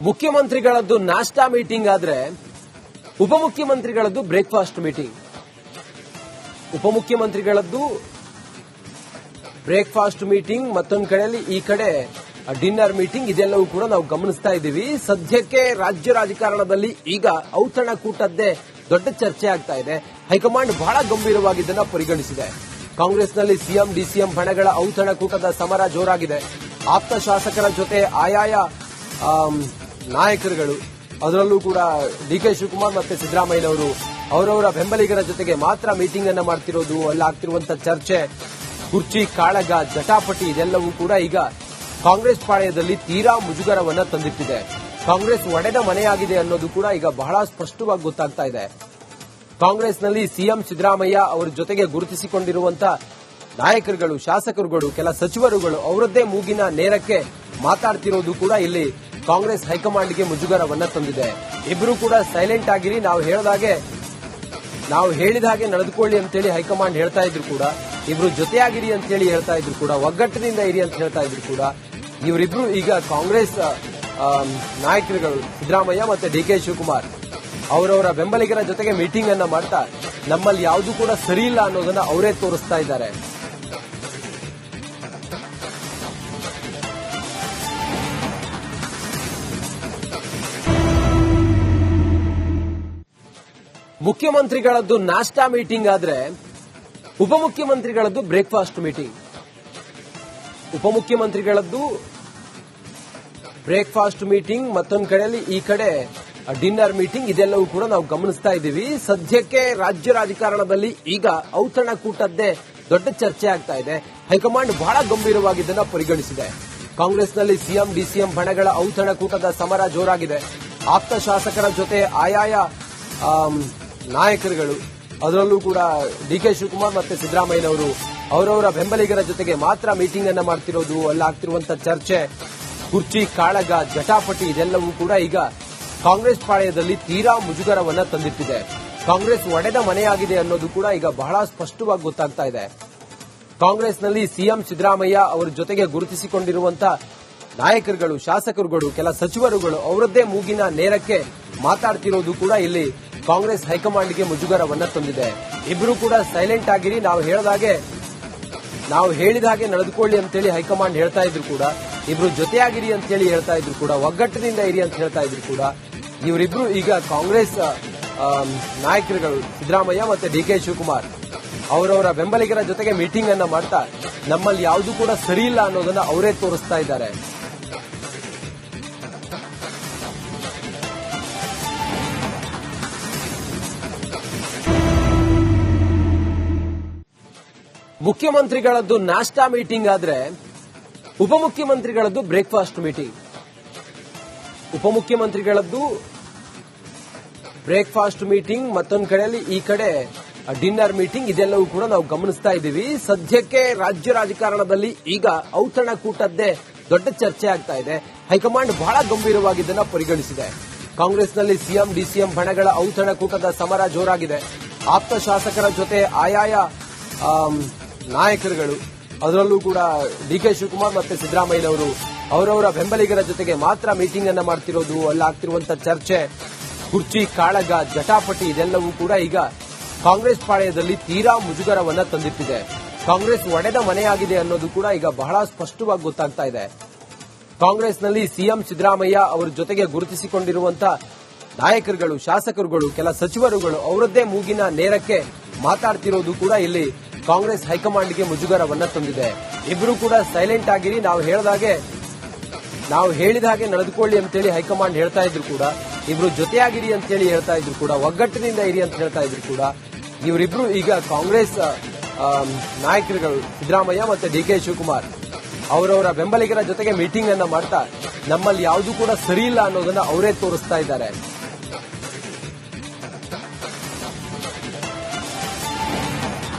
ಮುಖ್ಯಮಂತ್ರಿಗಳದ್ದು ನಾಷ್ಟಾ ಮೀಟಿಂಗ್ ಆದ್ರೆ ಉಪಮುಖ್ಯಮಂತ್ರಿಗಳದ್ದು breakfast meeting. ಉಪಮುಖ್ಯಮಂತ್ರಿಗಳದ್ದು breakfast meeting, ಮತ್ತೊಂದು ಕಡೆಯಲ್ಲಿ ಈ ಕಡೆ ಡಿನ್ನರ್ ಮೀಟಿಂಗ್. ಇದೆಲ್ಲವೂ ಕೂಡ ನಾವು ಗಮನಿಸ್ತಾ ಇದ್ದೀವಿ. ಸದ್ಯಕ್ಕೆ ರಾಜ್ಯ ರಾಜಕಾರಣದಲ್ಲಿ ಈಗ ಔತಣಕೂಟದ್ದೇ ದೊಡ್ಡ ಚರ್ಚೆ ಆಗ್ತಾ ಇದೆ. ಹೈಕಮಾಂಡ್ ಬಹಳ ಗಂಭೀರವಾಗಿ ಇದನ್ನ ಪರಿಗಣಿಸಿದೆ. ಕಾಂಗ್ರೆಸ್ನಲ್ಲಿ ಸಿಎಂ ಡಿಸಿಎಂ ಬಣಗಳ ಔತಣಕೂಟದ ಸಮರ ಜೋರಾಗಿದೆ. ಆಪ್ತ ಶಾಸಕರ ಜೊತೆ ಆಯಾಯ ನಾಯಕರುಗಳು, ಅದರಲ್ಲೂ ಕೂಡ ಡಿಕೆ ಶಿವಕುಮಾರ್ ಮತ್ತೆ ಸಿದ್ದರಾಮಯ್ಯನವರು ಅವರವರ ಬೆಂಬಲಿಗರ ಜೊತೆಗೆ ಮಾತ್ರ ಮೀಟಿಂಗ್ ಅನ್ನ ಮಾಡ್ತಿರೋದು, ಅಲ್ಲಿ ಆಗ್ತಿರುವಂತಹ ಚರ್ಚೆ, ಕುರ್ಚಿ ಕಾಳಗ, ಜಟಾಪಟಿ ಇದೆಲ್ಲವೂ ಕೂಡ ಈಗ ಕಾಂಗ್ರೆಸ್ ಪಾಳೆಯದಲ್ಲಿ ತೀರಾ ಮುಜುಗರವನ್ನ ತಂದಿಟ್ಟಿದೆ. ಕಾಂಗ್ರೆಸ್ ಒಡೆದ ಮನೆಯಾಗಿದೆ ಅನ್ನೋದು ಕೂಡ ಈಗ ಬಹಳ ಸ್ಪಷ್ಟವಾಗಿ ಗೊತ್ತಾಗ್ತಾ ಇದೆ. ಕಾಂಗ್ರೆಸ್ನಲ್ಲಿ ಸಿಎಂ ಸಿದ್ದರಾಮಯ್ಯ ಅವರ ಜೊತೆಗೆ ಗುರುತಿಸಿಕೊಂಡಿರುವಂತಹ ನಾಯಕರುಗಳು, ಶಾಸಕರುಗಳು, ಕೆಲ ಸಚಿವರುಗಳು ಅವರದ್ದೇ ಮೂಗಿನ ನೇರಕ್ಕೆ ಮಾತಾಡ್ತಿರೋದು ಕೂಡ ಇಲ್ಲಿ ಕಾಂಗ್ರೆಸ್ ಹೈಕಮಾಂಡ್ಗೆ ಮುಜುಗರವನ್ನ ತಂದಿದೆ. ಇಬ್ಬರು ಕೂಡ ಸೈಲೆಂಟ್ ಆಗಿರಿ, ನಾವು ಹೇಳಿದ ಹಾಗೆ ನಡೆದುಕೊಳ್ಳಿ ಅಂತೇಳಿ ಹೈಕಮಾಂಡ್ ಹೇಳ್ತಾ ಇದ್ರು ಕೂಡ, ಇಬ್ರು ಜೊತೆಯಾಗಿರಿ ಅಂತೇಳಿ ಹೇಳ್ತಾ ಇದ್ರು ಕೂಡ, ಒಗ್ಗಟ್ಟಿನಿಂದ ಇರಿ ಅಂತ ಹೇಳ್ತಾ ಇದ್ರು ಕೂಡ, ಇವರಿಬ್ರು ಈಗ ಕಾಂಗ್ರೆಸ್ ನಾಯಕರುಗಳು ಸಿದ್ದರಾಮಯ್ಯ ಮತ್ತೆ ಡಿಕೆ ಶಿವಕುಮಾರ್ ಅವರವರ ಬೆಂಬಲಿಗರ ಜೊತೆಗೆ ಮೀಟಿಂಗ್ ಅನ್ನ ಮಾಡ್ತಾ ನಮ್ಮಲ್ಲಿ ಯಾವುದು ಕೂಡ ಸರಿ ಇಲ್ಲ ಅನ್ನೋದನ್ನ ಅವರೇ ತೋರಿಸ್ತಾ ಇದ್ದಾರೆ. ಮುಖ್ಯಮಂತ್ರಿಗಳದ್ದು ನಾಷ್ಟಾ ಮೀಟಿಂಗ್ ಆದ್ರೆ ಉಪಮುಖ್ಯಮಂತ್ರಿಗಳದ್ದು ಬ್ರೇಕ್ಫಾಸ್ಟ್ ಮೀಟಿಂಗ್. ಉಪಮುಖ್ಯಮಂತ್ರಿಗಳದ್ದು ಬ್ರೇಕ್ಫಾಸ್ಟ್ ಮೀಟಿಂಗ್, ಮತ್ತೊಂದು ಕಡೆಯಲ್ಲಿ ಈ ಕಡೆ ಡಿನ್ನರ್ ಮೀಟಿಂಗ್. ಇದೆಲ್ಲವೂ ಕೂಡ ನಾವು ಗಮನಿಸ್ತಾ ಇದ್ದೀವಿ. ಸದ್ಯಕ್ಕೆ ರಾಜ್ಯ ರಾಜಕಾರಣದಲ್ಲಿ ಈಗ ಔತಣಕೂಟದ್ದೇ ದೊಡ್ಡ ಚರ್ಚೆ ಆಗ್ತಾ ಇದೆ. ಹೈಕಮಾಂಡ್ ಬಹಳ ಗಂಭೀರವಾಗಿ ಇದನ್ನ ಪರಿಗಣಿಸಿದೆ. ಕಾಂಗ್ರೆಸ್ನಲ್ಲಿ ಸಿಎಂ ಡಿಸಿಎಂ ಬಣಗಳ ಔತಣಕೂಟದ ಸಮರ ಜೋರಾಗಿದೆ. ಆಪ್ತ ಶಾಸಕರ ಜೊತೆ ಆಯಾಯ ನಾಯಕರುಗಳು, ಅದರಲ್ಲೂ ಕೂಡ ಡಿಕೆ ಶಿವಕುಮಾರ್ ಮತ್ತೆ ಸಿದ್ದರಾಮಯ್ಯನವರು ಅವರವರ ಬೆಂಬಲಿಗರ ಜೊತೆಗೆ ಮಾತ್ರ ಮೀಟಿಂಗ್ ಅನ್ನ ಮಾಡ್ತಿರೋದು, ಅಲ್ಲಿ ಆಗ್ತಿರುವಂತಹ ಚರ್ಚೆ, ಕುರ್ಚಿ ಕಾಳಗ, ಜಟಾಪಟಿ ಇದೆಲ್ಲವೂ ಕೂಡ ಈಗ ಕಾಂಗ್ರೆಸ್ ಪಾಳೆಯದಲ್ಲಿ ತೀರಾ ಮುಜುಗರವನ್ನ ತಂದಿಟ್ಟಿದೆ. ಕಾಂಗ್ರೆಸ್ ಒಡೆದ ಮನೆಯಾಗಿದೆ ಅನ್ನೋದು ಕೂಡ ಈಗ ಬಹಳ ಸ್ಪಷ್ಟವಾಗಿ ಗೊತ್ತಾಗ್ತಾ ಇದೆ. ಕಾಂಗ್ರೆಸ್ನಲ್ಲಿ ಸಿಎಂ ಸಿದ್ದರಾಮಯ್ಯ ಅವರ ಜೊತೆಗೆ ಗುರುತಿಸಿಕೊಂಡಿರುವಂತಹ ನಾಯಕರುಗಳು, ಶಾಸಕರುಗಳು, ಕೆಲ ಸಚಿವರುಗಳು ಅವರದ್ದೇ ಮೂಗಿನ ನೇರಕ್ಕೆ ಮಾತಾಡ್ತಿರೋದು ಕೂಡ ಇಲ್ಲಿ ಕಾಂಗ್ರೆಸ್ ಹೈಕಮಾಂಡ್ಗೆ ಮುಜುಗರವನ್ನ ತಂದಿದೆ. ಇಬ್ಬರು ಕೂಡ ಸೈಲೆಂಟ್ ಆಗಿರಿ, ನಾವು ಹೇಳಿದ ಹಾಗೆ ನಡೆದುಕೊಳ್ಳಿ ಅಂತೇಳಿ ಹೈಕಮಾಂಡ್ ಹೇಳ್ತಾ ಇದ್ರು ಕೂಡ, ಇಬ್ರು ಜೊತೆಯಾಗಿರಿ ಅಂತೇಳಿ ಹೇಳ್ತಾ ಇದ್ರು ಕೂಡ, ಒಗ್ಗಟ್ಟಿನಿಂದ ಇರಿ ಅಂತ ಹೇಳ್ತಾ ಇದ್ರು ಕೂಡ, ಇವರಿಬ್ರು ಈಗ ಕಾಂಗ್ರೆಸ್ ನಾಯಕರುಗಳು ಸಿದ್ದರಾಮಯ್ಯ ಮತ್ತೆ ಡಿಕೆ ಶಿವಕುಮಾರ್ ಅವರವರ ಬೆಂಬಲಿಗರ ಜೊತೆಗೆ ಮೀಟಿಂಗ್ ಅನ್ನ ಮಾಡ್ತಾ ನಮ್ಮಲ್ಲಿ ಯಾವುದು ಕೂಡ ಸರಿ ಇಲ್ಲ ಅನ್ನೋದನ್ನ ಅವರೇ ತೋರಿಸ್ತಾ ಇದ್ದಾರೆ. ಮುಖ್ಯಮಂತ್ರಿಗಳದ್ದು ನಾಷ್ಟಾ ಮೀಟಿಂಗ್ ಆದ್ರೆ ಉಪಮುಖ್ಯಮಂತ್ರಿಗಳದ್ದು ಬ್ರೇಕ್ಫಾಸ್ಟ್ ಮೀಟಿಂಗ್. ಉಪಮುಖ್ಯಮಂತ್ರಿಗಳದ್ದು ಬ್ರೇಕ್ಫಾಸ್ಟ್ ಮೀಟಿಂಗ್, ಮತ್ತೊಂದು ಕಡೆಯಲ್ಲಿ ಈ ಕಡೆ ಡಿನ್ನರ್ ಮೀಟಿಂಗ್. ಇದೆಲ್ಲವೂ ಕೂಡ ನಾವು ಗಮನಿಸ್ತಾ ಇದ್ದೀವಿ. ಸದ್ಯಕ್ಕೆ ರಾಜ್ಯ ರಾಜಕಾರಣದಲ್ಲಿ ಈಗ ಔತಣಕೂಟದ್ದೇ ದೊಡ್ಡ ಚರ್ಚೆ ಆಗ್ತಾ ಇದೆ. ಹೈಕಮಾಂಡ್ ಬಹಳ ಗಂಭೀರವಾಗಿ ಇದನ್ನ ಪರಿಗಣಿಸಿದೆ. ಕಾಂಗ್ರೆಸ್ನಲ್ಲಿ ಸಿಎಂ ಡಿಸಿಎಂ ಬಣಗಳ ಔತಣಕೂಟದ ಸಮರ ಜೋರಾಗಿದೆ. ಆಪ್ತ ಶಾಸಕರ ಜೊತೆ ಆಯಾಯ ನಾಯಕರುಗಳು, ಅದರಲ್ಲೂ ಕೂಡ ಡಿಕೆ ಶಿವಕುಮಾರ್ ಮತ್ತೆ ಸಿದ್ದರಾಮಯ್ಯನವರು ಅವರವರ ಬೆಂಬಲಿಗರ ಜೊತೆಗೆ ಮಾತ್ರ ಮೀಟಿಂಗ್ ಅನ್ನ ಮಾಡ್ತಿರೋದು, ಅಲ್ಲಿ ಆಗ್ತಿರುವಂತಹ ಚರ್ಚೆ, ಕುರ್ಚಿ ಕಾಳಗ, ಜಟಾಪಟಿ ಇದೆಲ್ಲವೂ ಕೂಡ ಈಗ ಕಾಂಗ್ರೆಸ್ ಪಾಳೆಯದಲ್ಲಿ ತೀರಾ ಮುಜುಗರವನ್ನ ತಂದಿಟ್ಟಿದೆ. ಕಾಂಗ್ರೆಸ್ ಒಡೆದ ಮನೆಯಾಗಿದೆ ಅನ್ನೋದು ಕೂಡ ಈಗ ಬಹಳ ಸ್ಪಷ್ಟವಾಗಿ ಗೊತ್ತಾಗ್ತಾ ಇದೆ. ಕಾಂಗ್ರೆಸ್ನಲ್ಲಿ ಸಿಎಂ ಸಿದ್ದರಾಮಯ್ಯ ಅವರ ಜೊತೆಗೆ ಗುರುತಿಸಿಕೊಂಡಿರುವಂತಹ ನಾಯಕರುಗಳು, ಶಾಸಕರುಗಳು, ಕೆಲ ಸಚಿವರುಗಳು ಅವರದ್ದೇ ಮೂಗಿನ ನೇರಕ್ಕೆ ಮಾತಾಡ್ತಿರೋದು ಕೂಡ ಇಲ್ಲಿ ಕಾಂಗ್ರೆಸ್ ಹೈಕಮಾಂಡ್ಗೆ ಮುಜುಗರವನ್ನ ತಂದಿದೆ. ಇಬ್ಬರು ಕೂಡ ಸೈಲೆಂಟ್ ಆಗಿರಿ, ನಾವು ಹೇಳಿದ ಹಾಗೆ ನಡೆದುಕೊಳ್ಳಿ ಅಂತೇಳಿ ಹೈಕಮಾಂಡ್ ಹೇಳ್ತಾ ಇದ್ರು ಕೂಡ, ಇಬ್ರು ಜೊತೆಯಾಗಿರಿ ಅಂತೇಳಿ ಹೇಳ್ತಾ ಇದ್ರು ಕೂಡ, ಒಗ್ಗಟ್ಟಿನಿಂದ ಇರಿ ಅಂತ ಹೇಳ್ತಾ ಇದ್ರು ಕೂಡ, ಇವರಿಬ್ರು ಈಗ ಕಾಂಗ್ರೆಸ್ ನಾಯಕರುಗಳು ಸಿದ್ದರಾಮಯ್ಯ ಮತ್ತೆ ಡಿಕೆ ಶಿವಕುಮಾರ್ ಅವರವರ ಬೆಂಬಲಿಗರ ಜೊತೆಗೆ ಮೀಟಿಂಗ್ ಅನ್ನ ಮಾಡ್ತಾ ನಮ್ಮಲ್ಲಿ ಯಾವುದು ಕೂಡ ಸರಿ ಇಲ್ಲ ಅನ್ನೋದನ್ನ ಅವರೇ ತೋರಿಸ್ತಾ ಇದ್ದಾರೆ.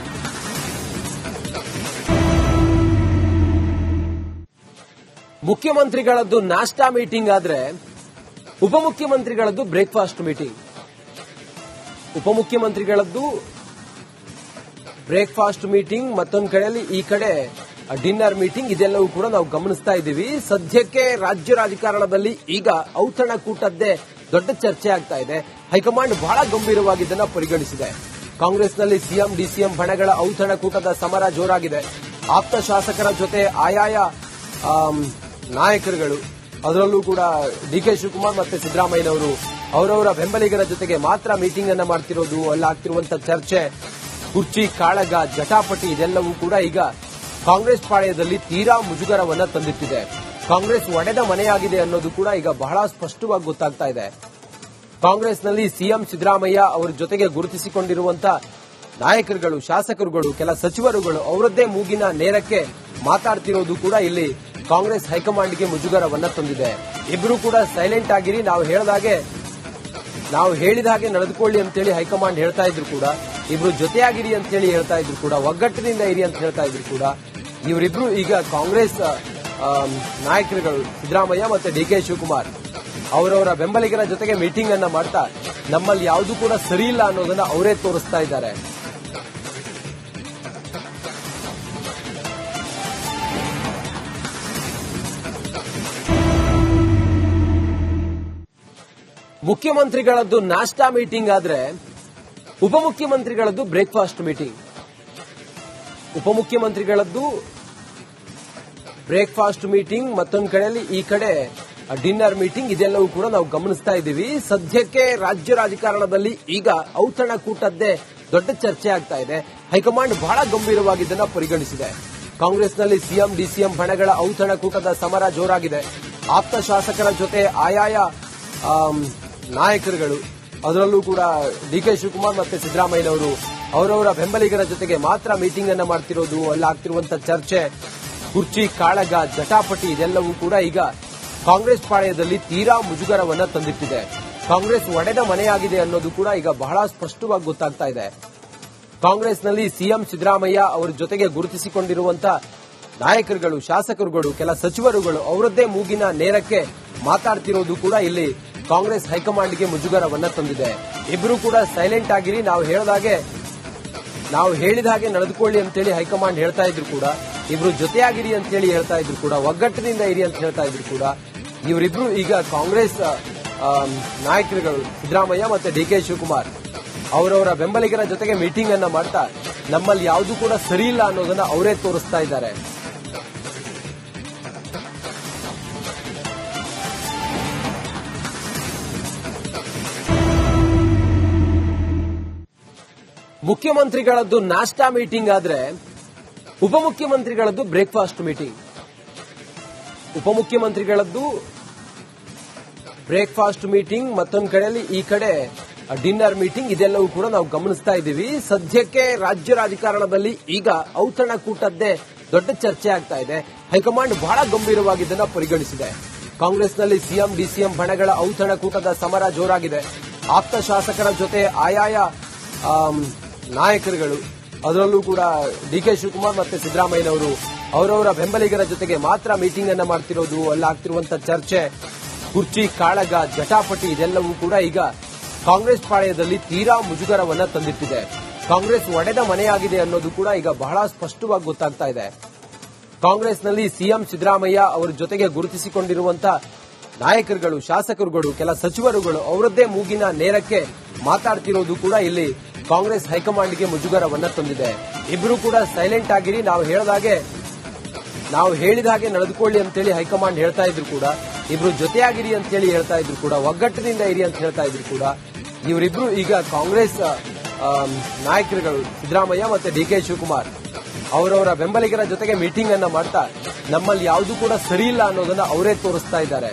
ಮುಖ್ಯಮಂತ್ರಿಗಳದ್ದು ನಾಷ್ಟಾ ಮೀಟಿಂಗ್ ಆದ್ರೆ ಉಪಮುಖ್ಯಮಂತ್ರಿಗಳದ್ದು ಬ್ರೇಕ್ಫಾಸ್ಟ್ ಮೀಟಿಂಗ್. ಉಪಮುಖ್ಯಮಂತ್ರಿಗಳದ್ದು ಬ್ರೇಕ್ಫಾಸ್ಟ್ ಮೀಟಿಂಗ್, ಮತ್ತೊಂದು ಕಡೆಯಲ್ಲಿ ಈ ಕಡೆ ಡಿನ್ನರ್ ಮೀಟಿಂಗ್ ಇದೆಲ್ಲವೂ ಕೂಡ ನಾವು ಗಮನಿಸ್ತಾ ಇದ್ದೀವಿ. ಸದ್ಯಕ್ಕೆ ರಾಜ್ಯ ರಾಜಕಾರಣದಲ್ಲಿ ಈಗ ಔತಣಕೂಟದ್ದೇ ದೊಡ್ಡ ಚರ್ಚೆ ಆಗ್ತಾ ಇದೆ. ಹೈಕಮಾಂಡ್ ಬಹಳ ಗಂಭೀರವಾಗಿ ಇದನ್ನ ಪರಿಗಣಿಸಿದೆ. ಕಾಂಗ್ರೆಸ್ನಲ್ಲಿ ಸಿಎಂ ಡಿಸಿಎಂ ಬಣಗಳ ಔತಣಕೂಟದ ಸಮರ ಜೋರಾಗಿದೆ. ಆಪ್ತ ಶಾಸಕರ ಜೊತೆ ಆಯಾಯ ನಾಯಕರುಗಳು, ಅದರಲ್ಲೂ ಕೂಡ ಡಿಕೆ ಶಿವಕುಮಾರ್ ಮತ್ತೆ ಸಿದ್ದರಾಮಯ್ಯನವರು ಅವರವರ ಬೆಂಬಲಿಗರ ಜೊತೆಗೆ ಮಾತ್ರ ಮೀಟಿಂಗ್ ಅನ್ನ ಮಾಡ್ತಿರೋದು, ಅಲ್ಲಾಗ್ತಿರುವಂತಹ ಚರ್ಚೆ, ಕುರ್ಚಿ ಕಾಳಗ, ಜಟಾಪಟಿ ಇದೆಲ್ಲವೂ ಕೂಡ ಈಗ ಕಾಂಗ್ರೆಸ್ ಪಾಳ್ಯದಲ್ಲಿ ತೀರಾ ಮುಜುಗರವನ್ನ ತಂದಿಟ್ಟಿದೆ. ಕಾಂಗ್ರೆಸ್ ಒಡೆದ ಮನೆಯಾಗಿದೆ ಅನ್ನೋದು ಕೂಡ ಈಗ ಬಹಳ ಸ್ಪಷ್ಟವಾಗಿ ಗೊತ್ತಾಗ್ತಾ ಇದೆ. ಕಾಂಗ್ರೆಸ್ನಲ್ಲಿ ಸಿಎಂ ಸಿದ್ದರಾಮಯ್ಯ ಅವರ ಜೊತೆಗೆ ಗುರುತಿಸಿಕೊಂಡಿರುವಂತಹ ನಾಯಕರುಗಳು, ಶಾಸಕರುಗಳು, ಕೆಲ ಸಚಿವರುಗಳು ಅವರದ್ದೇ ಮೂಗಿನ ನೇರಕ್ಕೆ ಮಾತಾಡ್ತಿರೋದು ಕೂಡ ಇಲ್ಲಿ ಕಾಂಗ್ರೆಸ್ ಹೈಕಮಾಂಡ್ಗೆ ಮುಜುಗರವನ್ನ ತಂದಿದೆ. ಇಬ್ರು ಕೂಡ ಸೈಲೆಂಟ್ ಆಗಿರಿ, ನಾವು ಹೇಳಿದ ಹಾಗೆ ನಡೆದುಕೊಳ್ಳಿ ಅಂತೇಳಿ ಹೈಕಮಾಂಡ್ ಹೇಳ್ತಾ ಇದ್ರು ಕೂಡ, ಇಬ್ರು ಜೊತೆಯಾಗಿರಿ ಅಂತೇಳಿ ಹೇಳ್ತಾ ಇದ್ರು ಕೂಡ, ಒಗ್ಗಟ್ಟಿನಿಂದ ಇರಿ ಅಂತ ಹೇಳ್ತಾ ಇದ್ರು ಕೂಡ, ಇವರಿಬ್ರು ಈಗ ಕಾಂಗ್ರೆಸ್ ನಾಯಕರುಗಳು ಸಿದ್ದರಾಮಯ್ಯ ಮತ್ತೆ ಡಿಕೆ ಶಿವಕುಮಾರ್ ಅವರವರ ಬೆಂಬಲಿಗರ ಜೊತೆಗೆ ಮೀಟಿಂಗ್ ಅನ್ನ ಮಾಡ್ತಾ ನಮ್ಮಲ್ಲಿ ಯಾವುದು ಕೂಡ ಸರಿ ಇಲ್ಲ ಅನ್ನೋದನ್ನ ಅವರೇ ತೋರಿಸ್ತಾ ಇದ್ದಾರೆ. ಮುಖ್ಯಮಂತ್ರಿಗಳದ್ದು ನಾಷ್ಟಾ ಮೀಟಿಂಗ್ ಆದ್ರೆ ಉಪಮುಖ್ಯಮಂತ್ರಿಗಳದ್ದು ಬ್ರೇಕ್ಫಾಸ್ಟ್ ಮೀಟಿಂಗ್. ಉಪಮುಖ್ಯಮಂತ್ರಿಗಳದ್ದು ಬ್ರೇಕ್ಫಾಸ್ಟ್ ಮೀಟಿಂಗ್, ಮತ್ತೊಂದು ಕಡೆಯಲ್ಲಿ ಈ ಕಡೆ ಡಿನ್ನರ್ ಮೀಟಿಂಗ್ ಇದೆಲ್ಲವೂ ಕೂಡ ನಾವು ಗಮನಿಸ್ತಾ ಇದ್ದೀವಿ. ಸದ್ಯಕ್ಕೆ ರಾಜ್ಯ ರಾಜಕಾರಣದಲ್ಲಿ ಈಗ ಔತಣಕೂಟದ್ದೇ ದೊಡ್ಡ ಚರ್ಚೆ ಆಗ್ತಾ ಇದೆ. ಹೈಕಮಾಂಡ್ ಬಹಳ ಗಂಭೀರವಾಗಿ ಇದನ್ನ ಪರಿಗಣಿಸಿದೆ. ಕಾಂಗ್ರೆಸ್ನಲ್ಲಿ ಸಿಎಂ ಡಿಸಿಎಂ ಬಣಗಳ ಔತಣಕೂಟದ ಸಮರ ಜೋರಾಗಿದೆ. ಆಪ್ತ ಶಾಸಕರ ಜೊತೆ ಆಯಾಯ ನಾಯಕರುಗಳು, ಅದರಲ್ಲೂ ಕೂಡ ಡಿಕೆ ಶಿವಕುಮಾರ್ ಮತ್ತೆ ಸಿದ್ದರಾಮಯ್ಯನವರು ಅವರವರ ಬೆಂಬಲಿಗರ ಜೊತೆಗೆ ಮಾತ್ರ ಮೀಟಿಂಗ್ ಅನ್ನ ಮಾಡ್ತಿರೋದು, ಅಲ್ಲಾಗ್ತಿರುವಂತಹ ಚರ್ಚೆ, ಕುರ್ಚಿ ಕಾಳಗ, ಜಟಾಪಟಿ ಇದೆಲ್ಲವೂ ಕೂಡ ಈಗ ಕಾಂಗ್ರೆಸ್ ಪಾಳ್ಯದಲ್ಲಿ ತೀರಾ ಮುಜುಗರವನ್ನ ತಂದಿಟ್ಟಿದೆ. ಕಾಂಗ್ರೆಸ್ ಒಡೆದ ಮನೆಯಾಗಿದೆ ಅನ್ನೋದು ಕೂಡ ಈಗ ಬಹಳ ಸ್ಪಷ್ಟವಾಗಿ ಗೊತ್ತಾಗ್ತಾ ಇದೆ. ಕಾಂಗ್ರೆಸ್ನಲ್ಲಿ ಸಿಎಂ ಸಿದ್ದರಾಮಯ್ಯ ಅವರ ಜೊತೆಗೆ ಗುರುತಿಸಿಕೊಂಡಿರುವಂತಹ ನಾಯಕರುಗಳು, ಶಾಸಕರುಗಳು, ಕೆಲ ಸಚಿವರುಗಳು ಅವರದ್ದೇ ಮೂಗಿನ ನೇರಕ್ಕೆ ಮಾತಾಡ್ತಿರೋದು ಕೂಡ ಇಲ್ಲಿ ಕಾಂಗ್ರೆಸ್ ಹೈಕಮಾಂಡ್ಗೆ ಮುಜುಗರವನ್ನ ತಂದಿದೆ. ಇಬ್ರು ಕೂಡ ಸೈಲೆಂಟ್ ಆಗಿರಿ, ನಾವು ಹೇಳಿದ ಹಾಗೆ ನಡೆದುಕೊಳ್ಳಿ ಅಂತೇಳಿ ಹೈಕಮಾಂಡ್ ಹೇಳ್ತಾ ಇದ್ರು ಕೂಡ, ಇಬ್ರು ಜೊತೆಯಾಗಿರಿ ಅಂತೇಳಿ ಹೇಳ್ತಾ ಇದ್ರು ಕೂಡ, ಒಗ್ಗಟ್ಟಿನಿಂದ ಇರಿ ಅಂತ ಹೇಳ್ತಾ ಇದ್ರು ಕೂಡ, ಇವರಿಬ್ರು ಈಗ ಕಾಂಗ್ರೆಸ್ ನಾಯಕರುಗಳು ಸಿದ್ದರಾಮಯ್ಯ ಮತ್ತೆ ಡಿಕೆ ಶಿವಕುಮಾರ್ ಅವರವರ ಬೆಂಬಲಿಗರ ಜೊತೆಗೆ ಮೀಟಿಂಗ್ ಅನ್ನ ಮಾಡ್ತಾ ನಮ್ಮಲ್ಲಿ ಯಾವುದು ಕೂಡ ಸರಿ ಇಲ್ಲ ಅನ್ನೋದನ್ನ ಅವರೇ ತೋರಿಸ್ತಾ ಇದ್ದಾರೆ. ಮುಖ್ಯಮಂತ್ರಿಗಳದ್ದು ನಾಷ್ಟಾ ಮೀಟಿಂಗ್ ಆದ್ರೆ ಉಪಮುಖ್ಯಮಂತ್ರಿಗಳದ್ದು ಬ್ರೇಕ್ಫಾಸ್ಟ್ ಮೀಟಿಂಗ್. ಉಪಮುಖ್ಯಮಂತ್ರಿಗಳದ್ದು ಬ್ರೇಕ್ಫಾಸ್ಟ್ ಮೀಟಿಂಗ್, ಮತ್ತೊಂದು ಕಡೆಯಲ್ಲಿ ಈ ಕಡೆ ಡಿನ್ನರ್ ಮೀಟಿಂಗ್ ಇದೆಲ್ಲವೂ ಕೂಡ ನಾವು ಗಮನಿಸ್ತಾ ಇದ್ದೀವಿ. ಸದ್ಯಕ್ಕೆ ರಾಜ್ಯ ರಾಜಕಾರಣದಲ್ಲಿ ಈಗ ಔತಣಕೂಟದ್ದೇ ದೊಡ್ಡ ಚರ್ಚೆ ಆಗ್ತಾ ಇದೆ. ಹೈಕಮಾಂಡ್ ಬಹಳ ಗಂಭೀರವಾಗಿ ಇದನ್ನ ಪರಿಗಣಿಸಿದೆ. ಕಾಂಗ್ರೆಸ್ನಲ್ಲಿ ಸಿಎಂ ಡಿಸಿಎಂ ಬಣಗಳ ಔತಣಕೂಟದ ಸಮರ ಜೋರಾಗಿದೆ. ಆಪ್ತ ಶಾಸಕರ ಜೊತೆ ಆಯಾಯ ನಾಯಕರುಗಳು, ಅದರಲ್ಲೂ ಕೂಡ ಡಿಕೆ ಶಿವಕುಮಾರ್ ಮತ್ತೆ ಸಿದ್ದರಾಮಯ್ಯನವರು ಅವರವರ ಬೆಂಬಲಿಗರ ಜೊತೆಗೆ ಮಾತ್ರ ಮೀಟಿಂಗ್ ಅನ್ನ ಮಾಡ್ತಿರೋದು, ಅಲ್ಲಾಗ್ತಿರುವಂತಹ ಚರ್ಚೆ, ಕುರ್ಚಿ ಕಾಳಗ, ಜಟಾಪಟಿ ಇದೆಲ್ಲವೂ ಕೂಡ ಈಗ ಕಾಂಗ್ರೆಸ್ ಪಾಳ್ಯದಲ್ಲಿ ತೀರಾ ಮುಜುಗರವನ್ನ ತಂದಿಟ್ಟಿದೆ. ಕಾಂಗ್ರೆಸ್ ಒಡೆದ ಮನೆಯಾಗಿದೆ ಅನ್ನೋದು ಕೂಡ ಈಗ ಬಹಳ ಸ್ಪಷ್ಟವಾಗಿ ಗೊತ್ತಾಗ್ತಾ ಇದೆ. ಕಾಂಗ್ರೆಸ್ನಲ್ಲಿ ಸಿಎಂ ಸಿದ್ದರಾಮಯ್ಯ ಅವರ ಜೊತೆಗೆ ಗುರುತಿಸಿಕೊಂಡಿರುವಂತಹ ನಾಯಕರುಗಳು, ಶಾಸಕರುಗಳು, ಕೆಲ ಸಚಿವರುಗಳು ಅವರದ್ದೇ ಮೂಗಿನ ನೇರಕ್ಕೆ ಮಾತಾಡ್ತಿರೋದು ಕೂಡ ಇಲ್ಲಿ ಕಾಂಗ್ರೆಸ್ ಹೈಕಮಾಂಡ್ಗೆ ಮುಜುಗರವನ್ನ ತಂದಿದೆ. ಇಬ್ರು ಕೂಡ ಸೈಲೆಂಟ್ ಆಗಿರಿ, ನಾವು ಹೇಳಿದ ಹಾಗೆ ನಡೆದುಕೊಳ್ಳಿ ಅಂತೇಳಿ ಹೈಕಮಾಂಡ್ ಹೇಳ್ತಾ ಇದ್ರು ಕೂಡ, ಇಬ್ರು ಜೊತೆಯಾಗಿರಿ ಅಂತೇಳಿ ಹೇಳ್ತಾ ಇದ್ರು ಕೂಡ, ಒಗ್ಗಟ್ಟಿನಿಂದ ಇರಿ ಅಂತ ಹೇಳ್ತಾ ಇದ್ರು ಕೂಡ, ಇವರಿಬ್ರು ಈಗ ಕಾಂಗ್ರೆಸ್ ನಾಯಕರುಗಳು ಸಿದ್ದರಾಮಯ್ಯ ಮತ್ತೆ ಡಿಕೆ ಶಿವಕುಮಾರ್ ಅವರವರ ಬೆಂಬಲಿಗರ ಜೊತೆಗೆ ಮೀಟಿಂಗ್ ಅನ್ನ ಮಾಡ್ತಾ ನಮ್ಮಲ್ಲಿ ಯಾವುದು ಕೂಡ ಸರಿ ಇಲ್ಲ ಅನ್ನೋದನ್ನ ಅವರೇ ತೋರಿಸ್ತಾ ಇದ್ದಾರೆ.